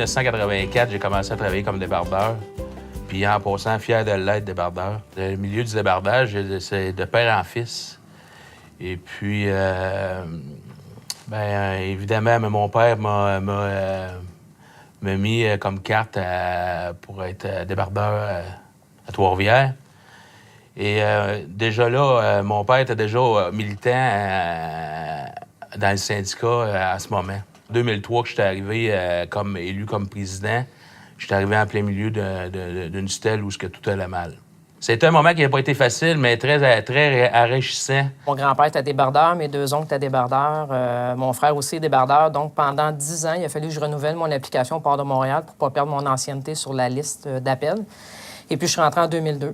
1984, j'ai commencé à travailler comme débardeur. Puis en passant, fier de l'être débardeur. Le milieu du débardage, c'est de père en fils. Et puis, évidemment, mon père m'a mis comme carte pour être débardeur à Trois-Rivières. Et déjà là, mon père était déjà militant dans le syndicat à ce moment. En 2003, que j'étais arrivé comme élu comme président, j'étais arrivé en plein milieu d'une stèle où tout allait mal. C'était un moment qui n'a pas été facile, mais très enrichissant. Mon grand-père était débardeur, mes deux oncles étaient débardeurs, mon frère aussi est débardeur. Donc, pendant 10 ans, il a fallu que je renouvelle mon application au Port de Montréal pour ne pas perdre mon ancienneté sur la liste d'appels. Et puis, je suis rentré en 2002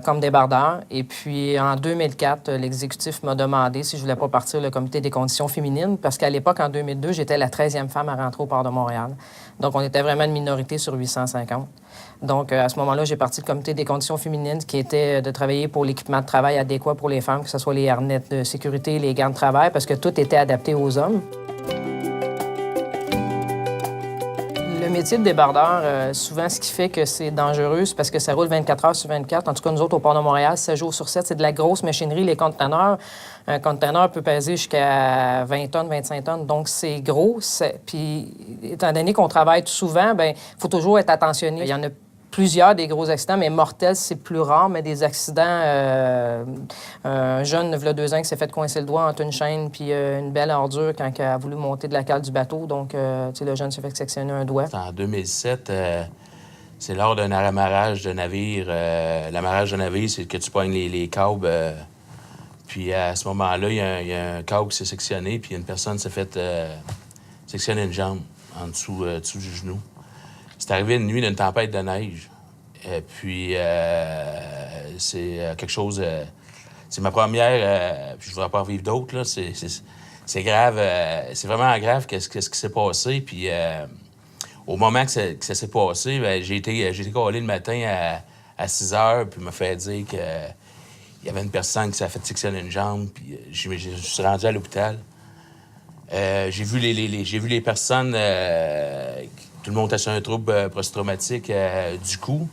comme débardeur. Et puis, en 2004, l'exécutif m'a demandé si je voulais pas partir le comité des conditions féminines, parce qu'à l'époque, en 2002, j'étais la 13e femme à rentrer au Port de Montréal. Donc, on était vraiment une minorité sur 850. Donc, à ce moment-là, j'ai parti le comité des conditions féminines qui était de travailler pour l'équipement de travail adéquat pour les femmes, que ce soit les harnais de sécurité, les gants de travail, parce que tout était adapté aux hommes. Le métier de débardeur, souvent, ce qui fait que c'est dangereux, c'est parce que ça roule 24 heures sur 24. En tout cas, nous autres, au Port de Montréal, 7 jours sur 7, c'est de la grosse machinerie, les conteneurs. Un conteneur peut peser jusqu'à 20 tonnes, 25 tonnes. Donc, c'est gros. Puis, étant donné qu'on travaille tout souvent, bien, il faut toujours être attentionné. Il y en a plusieurs des gros accidents, mais mortels, c'est plus rare. Mais des accidents, un jeune, il y a 2 ans, qui s'est fait coincer le doigt entre une chaîne puis une belle ordure quand il a voulu monter de la cale du bateau. Donc, tu sais, le jeune s'est fait sectionner un doigt. En 2007, c'est lors d'un amarrage de navire. L'amarrage de navire, c'est que tu pognes les câbles. Puis à ce moment-là, il y a un câble qui s'est sectionné, puis une personne s'est fait sectionner une jambe en dessous du genou. C'est arrivé une nuit d'une tempête de neige. Puis c'est quelque chose... c'est ma première... puis je ne voudrais pas en vivre d'autres, là. C'est grave. C'est vraiment grave qu'est-ce qui s'est passé. Puis au moment que ça s'est passé, bien, j'ai été collé le matin à 6 heures, puis il m'a fait dire que il y avait une personne qui s'est fait sectionner une jambe, puis je suis rendu à l'hôpital. J'ai vu les personnes... tout le monde était sur un trouble post-traumatique du cou.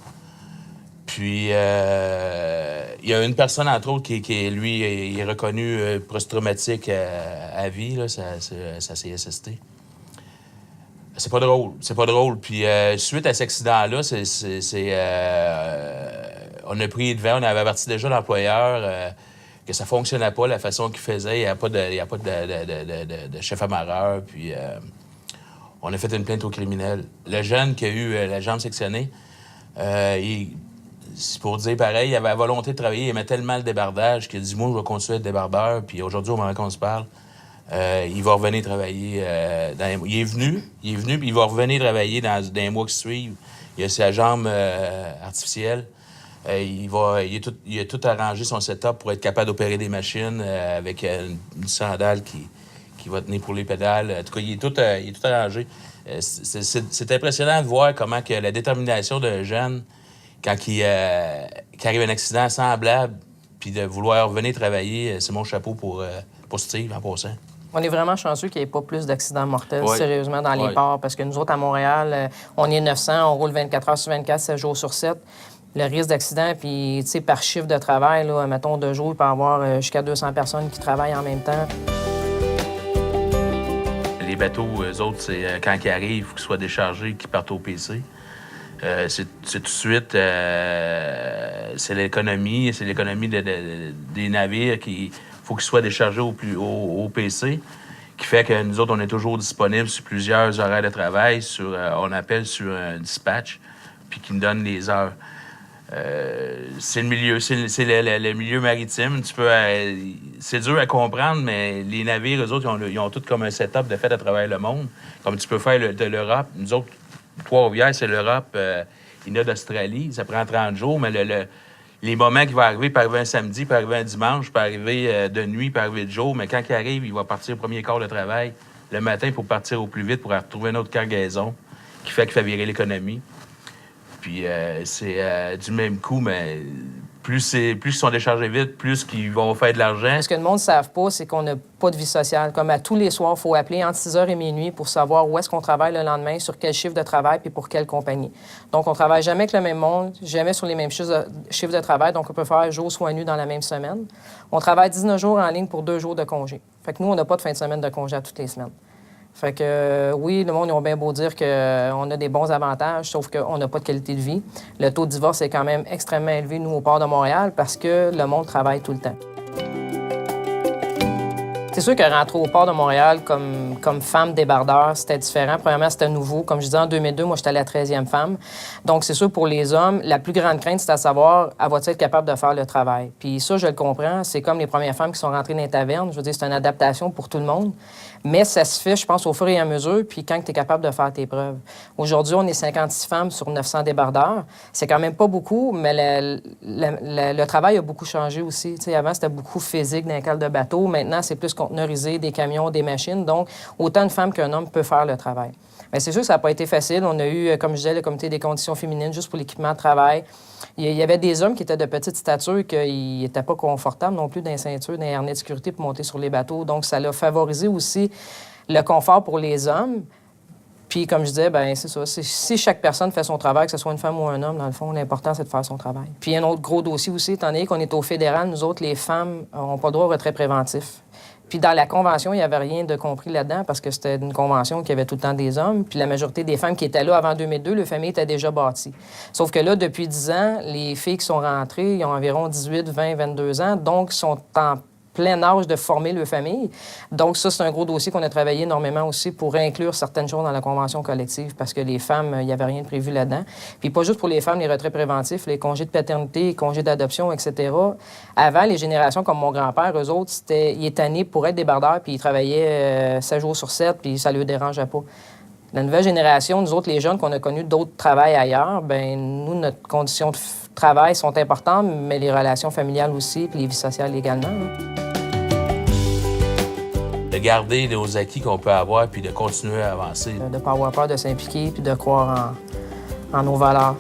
Puis, il y a une personne, entre autres, qui lui, il est reconnu post-traumatique à vie, là, sa CSST. C'est pas drôle. Puis, suite à cet accident-là, on a pris devant, on avait averti déjà l'employeur que ça fonctionnait pas, la façon qu'il faisait. Il n'y a pas de chef amarreur. Puis, on a fait une plainte au criminel. Le jeune qui a eu la jambe sectionnée, c'est pour dire pareil, il avait la volonté de travailler, il aimait tellement le débardage qu'il a dit « Moi, je vais continuer à être débardeur. » Puis aujourd'hui, au moment qu'on se parle, il va revenir travailler. Il est venu, puis il va revenir travailler dans les mois qui suivent. Il a sa jambe artificielle. Il a tout arrangé son setup pour être capable d'opérer des machines avec une sandale qui va tenir pour les pédales. En tout cas, il est tout arrangé. C'est impressionnant de voir comment que la détermination d'un jeune, quand il arrive un accident semblable, puis de vouloir venir travailler, c'est mon chapeau pour Steve en passant. On est vraiment chanceux qu'il n'y ait pas plus d'accidents mortels, ouais. sérieusement, dans les ports, parce que nous autres, à Montréal, on est 900, on roule 24 heures sur 24, 7 jours sur 7. Le risque d'accident, puis, tu sais, par chiffre de travail, là, mettons 2 jours, il peut y avoir jusqu'à 200 personnes qui travaillent en même temps. Les bateaux, eux autres, c'est quand ils arrivent, il faut qu'ils soient déchargés, qu'ils partent au PC. C'est tout de suite, c'est l'économie des navires qui faut qu'ils soient déchargés au PC, qui fait que nous autres, on est toujours disponibles sur plusieurs horaires de travail, on appelle sur un dispatch, puis qui nous donne les heures. C'est le milieu maritime. C'est dur à comprendre, mais les navires, eux autres, ils ont tout comme un setup de fait à travers le monde. Comme tu peux faire de l'Europe. Nous autres, Trois-Rivières, c'est l'Europe. Il y en a d'Australie. Ça prend 30 jours, mais les moments qui vont arriver, peut arriver un samedi, peut arriver un dimanche, peut arriver de nuit, peut arriver de jour, mais quand il arrive, il va partir au premier quart de travail le matin pour partir au plus vite pour retrouver une autre cargaison qui fait virer l'économie. Puis c'est du même coup, mais plus ils sont déchargés vite, plus qu'ils vont faire de l'argent. Ce que le monde ne savent pas, c'est qu'on n'a pas de vie sociale. Comme à tous les soirs, il faut appeler entre 6h et minuit pour savoir où est-ce qu'on travaille le lendemain, sur quel chiffre de travail puis pour quelle compagnie. Donc, on ne travaille jamais avec le même monde, jamais sur les mêmes chiffres de travail. Donc, on peut faire jour soit nuit dans la même semaine. On travaille 19 jours en ligne pour 2 jours de congé. Fait que nous, on n'a pas de fin de semaine de congé à toutes les semaines. Fait que oui, le monde, ils ont bien beau dire qu'on a des bons avantages, sauf qu'on n'a pas de qualité de vie. Le taux de divorce est quand même extrêmement élevé, nous, au port de Montréal, parce que le monde travaille tout le temps. C'est sûr que rentrer au port de Montréal comme femme débardeur, c'était différent. Premièrement, c'était nouveau. Comme je disais, en 2002, moi, j'étais la 13e femme. Donc, c'est sûr, pour les hommes, la plus grande crainte, c'est à savoir, va-t-elle être capable de faire le travail? Puis ça, je le comprends. C'est comme les premières femmes qui sont rentrées dans les tavernes. Je veux dire, c'est une adaptation pour tout le monde. Mais ça se fait, je pense, au fur et à mesure, puis quand tu es capable de faire tes preuves. Aujourd'hui, on est 56 femmes sur 900 débardeurs. C'est quand même pas beaucoup, mais le travail a beaucoup changé aussi. Tu sais, avant, c'était beaucoup physique dans les cales de bateau. Maintenant, c'est plus conteneurisé, des camions, des machines. Donc, autant de femmes qu'un homme peut faire le travail. Mais c'est sûr que ça n'a pas été facile. On a eu, comme je disais, le comité des conditions féminines juste pour l'équipement de travail. Il y avait des hommes qui étaient de petite stature qui n'étaient pas confortables non plus dans les ceintures, dans les harnais de sécurité pour monter sur les bateaux. Donc, ça a favorisé aussi le confort pour les hommes. Puis, comme je disais, bien, c'est ça. Si chaque personne fait son travail, que ce soit une femme ou un homme, dans le fond, l'important, c'est de faire son travail. Puis, un autre gros dossier aussi, étant donné qu'on est au fédéral, nous autres, les femmes n'ont pas le droit au retrait préventif. Puis dans la convention, il n'y avait rien de compris là-dedans parce que c'était une convention qui avait tout le temps des hommes. Puis la majorité des femmes qui étaient là avant 2002, le famille était déjà bâti. Sauf que là, depuis 10 ans, les filles qui sont rentrées, ils ont environ 18, 20, 22 ans, donc sont en plein âge de former leur famille. Donc ça, c'est un gros dossier qu'on a travaillé énormément aussi pour inclure certaines choses dans la convention collective parce que les femmes, il n'y avait rien de prévu là-dedans. Puis pas juste pour les femmes, les retraits préventifs, les congés de paternité, les congés d'adoption, etc. Avant, les générations comme mon grand-père, eux autres, ils étaient nés pour être débardeurs puis ils travaillaient 7 jours sur 7 puis ça ne leur dérangeait pas. La nouvelle génération, nous autres, les jeunes qu'on a connus d'autres travails ailleurs, bien, nous, notre condition de travail sont importantes, mais les relations familiales aussi, puis les vies sociales également. De garder nos acquis qu'on peut avoir, puis de continuer à avancer. De ne pas avoir peur de s'impliquer, puis de croire en nos valeurs.